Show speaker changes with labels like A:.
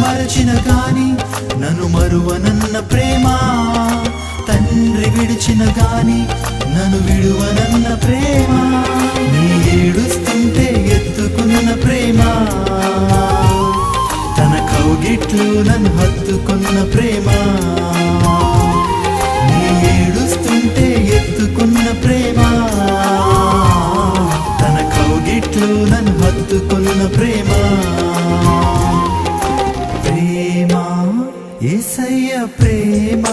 A: మరచిన గాని నన్ను మరువనన్న ప్రేమ, తండ్రి విడిచిన గాని నన్ను విడువనన్న ప్రేమ, నీ ఏడుస్తుంటే ఎత్తుకున్న ప్రేమ, తన కౌగిట్లు నన్ను హత్తుకున్న ప్రేమ, నీ ఏడుస్తుంటే ఎత్తుకున్న ప్రేమ, తన కౌగిట్లు నన్ను హత్తుకున్న ప్రేమ. ప్రేమ యేసయ్య ప్రేమ.